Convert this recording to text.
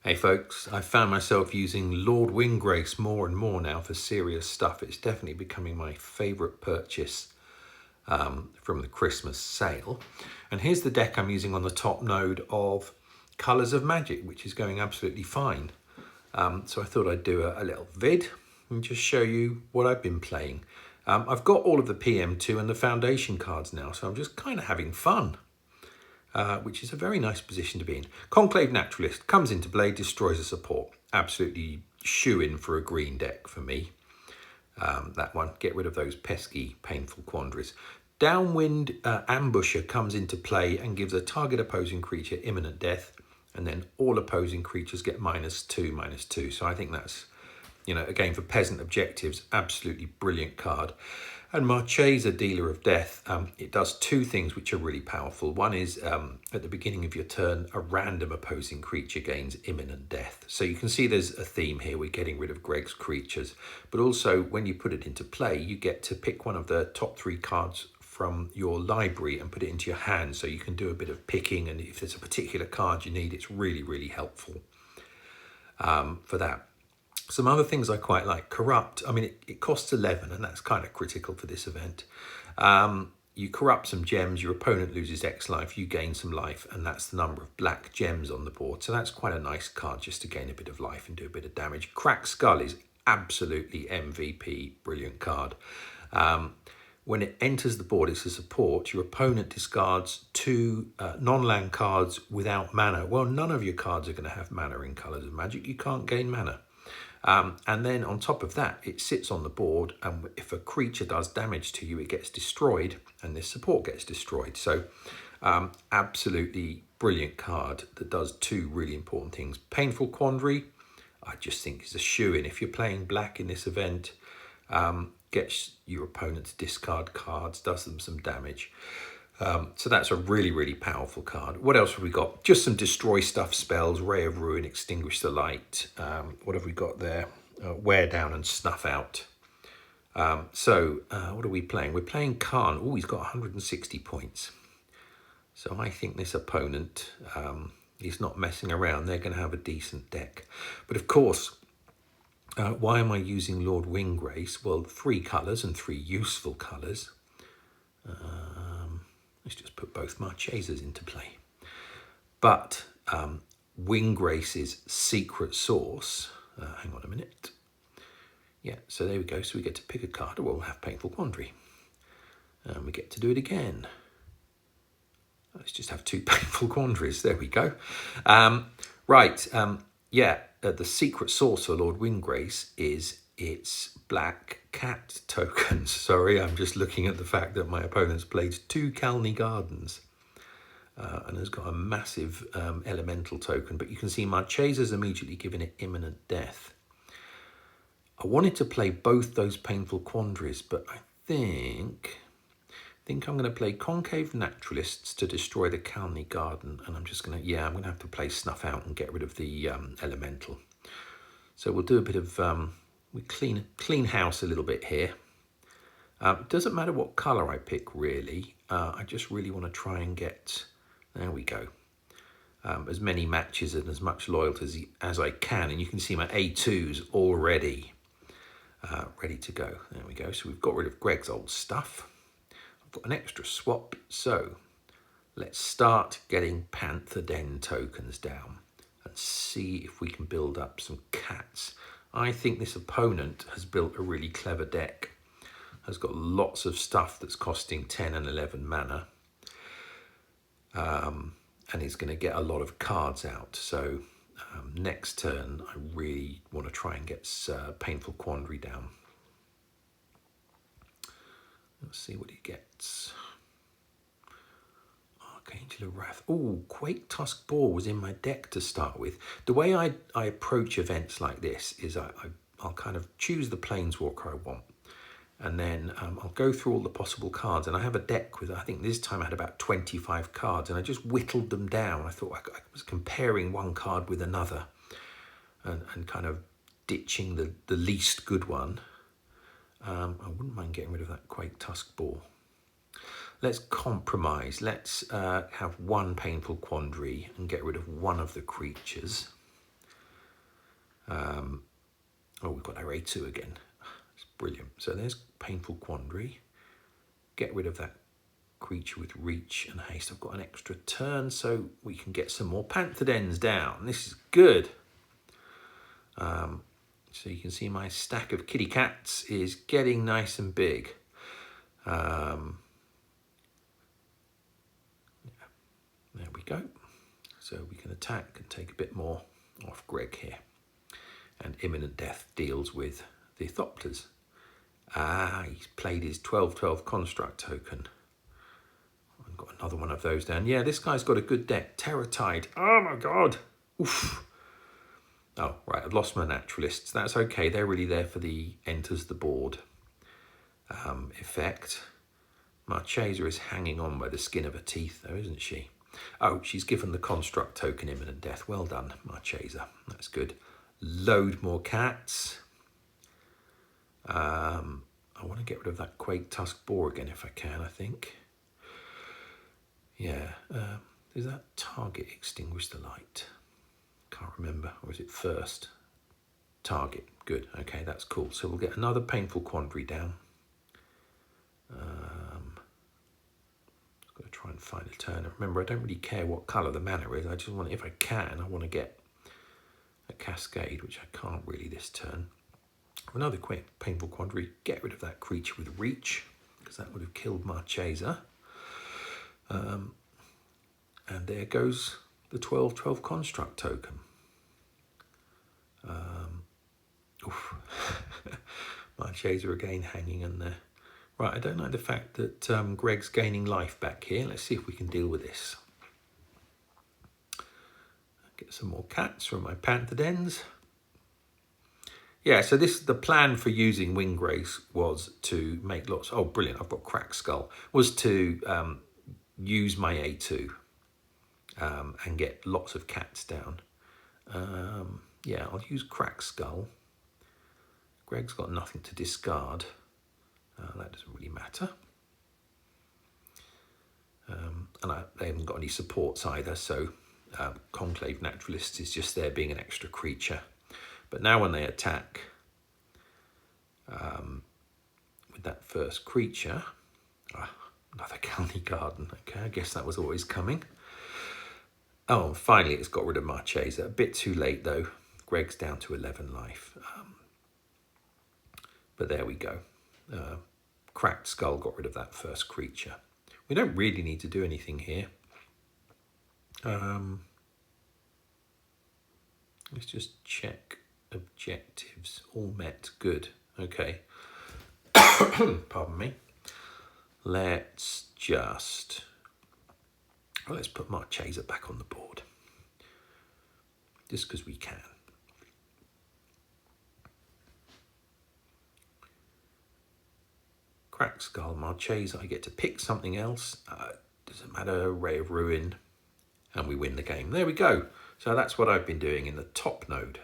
Hey folks, I found myself using Lord Windgrace more and more now for serious stuff. It's definitely becoming my favourite purchase from the Christmas sale. And here's the deck I'm using on the top node of Colours of Magic, which is going absolutely fine. So I thought I'd do a little vid and just show you what I've been playing. I've got all of the PM2 and the Foundation cards now, so I'm just kind of having fun. Which is a very nice position to be in. Conclave Naturalist comes into play, destroys a support. Absolutely shoe-in for a green deck for me. That one, get rid of those pesky, painful quandaries. Downwind Ambusher comes into play and gives a target opposing creature imminent death, and then all opposing creatures get -2/-2. So I think that's, again, for peasant objectives, absolutely brilliant card. And Marchesa, Dealer of Death, it does two things which are really powerful. One is at the beginning of your turn, a random opposing creature gains imminent death. So you can see there's a theme here. We're getting rid of Greg's creatures. But also, when you put it into play, you get to pick one of the top 3 cards from your library and put it into your hand. So you can do a bit of picking. And if there's a particular card you need, it's really, really helpful for that. Some other things I quite like. Corrupt, I mean, it costs 11, and that's kind of critical for this event. You corrupt some gems, your opponent loses X life, you gain some life, and that's the number of black gems on the board. So that's quite a nice card just to gain a bit of life and do a bit of damage. Cracked Skull is absolutely MVP, brilliant card. When it enters the board, it's a support. Your opponent discards 2 non-land cards without mana. Well, none of your cards are going to have mana in Colours of Magic. You can't gain mana. And then on top of that, it sits on the board, and if a creature does damage to you, it gets destroyed, and this support gets destroyed. So absolutely brilliant card that does 2 really important things. Painful Quandary, I just think is a shoe-in. If you're playing black in this event, gets your opponent to discard cards, does them some damage. So that's a really, really powerful card. What else have we got? Just some destroy stuff spells, Ray of Ruin, Extinguish the Light. What have we got there? Wear Down and Snuff Out. So what are we playing? We're playing Khan. Oh, he's got 160 points. So I think this opponent, he's not messing around. They're going to have a decent deck. But of course, why am I using Lord Windgrace? Well, 3 colours and 3 useful colours. Let's just put both Marchesas into play. But Windgrace's secret source, hang on a minute. Yeah, so there we go. So we get to pick a card. We'll have Painful Quandary. And we get to do it again. Let's just have 2 Painful Quandaries. There we go. The secret source of Lord Windgrace is its black cat tokens. Sorry, I'm just looking at the fact that my opponent's played 2 Kalni Gardens and has got a massive elemental token. But you can see Marchesa's immediately giving it imminent death. I wanted to play both those Painful Quandaries, but I think I'm going to play Concave Naturalists to destroy the Kalni Garden, and I'm going to have to play Snuff Out and get rid of the elemental. So we'll do a bit of we clean house a little bit here. It doesn't matter what colour I pick, really. I just really want to try and get, there we go, as many matches and as much loyalty as I can. And you can see my A2's already ready to go. There we go. So we've got rid of Greg's old stuff. I've got an extra swap. So let's start getting Panther Den tokens down and see if we can build up some cats. I think this opponent has built a really clever deck. Has got lots of stuff that's costing 10 and 11 mana. And he's going to get a lot of cards out. So next turn, I really want to try and get Painful Quandary down. Let's see what he gets. Archangel of Wrath. Oh, Quake Tusk Boar was in my deck to start with. The way I approach events like this is I'll kind of choose the Planeswalker I want. And then I'll go through all the possible cards. And I have a deck with, I think this time I had about 25 cards. And I just whittled them down. I thought I was comparing one card with another. And kind of ditching the least good one. I wouldn't mind getting rid of that Quake Tusk Boar. Let's compromise. Let's have 1 Painful Quandary and get rid of one of the creatures. Oh, we've got our A2 again. It's brilliant. So there's Painful Quandary. Get rid of that creature with reach and haste. I've got an extra turn, so we can get some more Pantherdens down. This is good. So you can see my stack of kitty cats is getting nice and big. There we go. So we can attack and take a bit more off Greg here. And Imminent Death deals with the Thopters. He's played his 12/12 construct token. I've got another one of those down. Yeah, this guy's got a good deck. Terror Tide. Oh my god. Oof. Oh, right, I've lost my naturalists. That's okay. They're really there for the enters the board effect. Marchesa is hanging on by the skin of her teeth, though, isn't she? Oh, she's given the construct token Imminent Death. Well done, Marchesa. That's good. Load more cats. I want to get rid of that Quake Tusk Boar again if I can, I think. Yeah. Does that target extinguish the light? Can't remember. Or is it first? Target. Good. Okay, that's cool. So we'll get another Painful Quandary down. Got to try and find a turn. Remember, I don't really care what colour the mana is. I just want, if I can, I want to get a Cascade, which I can't really this turn. Another Painful Quandary. Get rid of that creature with reach, because that would have killed Marchesa. And there goes the 12/12 construct token. Marchesa again hanging in there. Right, I don't like the fact that Greg's gaining life back here. Let's see if we can deal with this. Get some more cats from my Pantherdens. Yeah, so the plan for using Winggrace was to make lots. Oh, brilliant! I've got Cracked Skull. Was to use my A2 and get lots of cats down. Yeah, I'll use Cracked Skull. Greg's got nothing to discard. That doesn't really matter. And they haven't got any supports either, so Conclave Naturalist is just there being an extra creature. But now when they attack with that first creature, another County Garden. Okay, I guess that was always coming. Oh, and finally it's got rid of Marchesa. A bit too late though. Greg's down to 11 life. But there we go. Cracked Skull got rid of that first creature. We don't really need to do anything here. Let's just check objectives. All met. Good. Okay. Pardon me. Let's just... Well, let's put Marchesa back on the board. Just because we can. Cracked Skull, Marchesa, I get to pick something else. Doesn't matter, Ray of Ruin, and we win the game. There we go. So that's what I've been doing in the top node.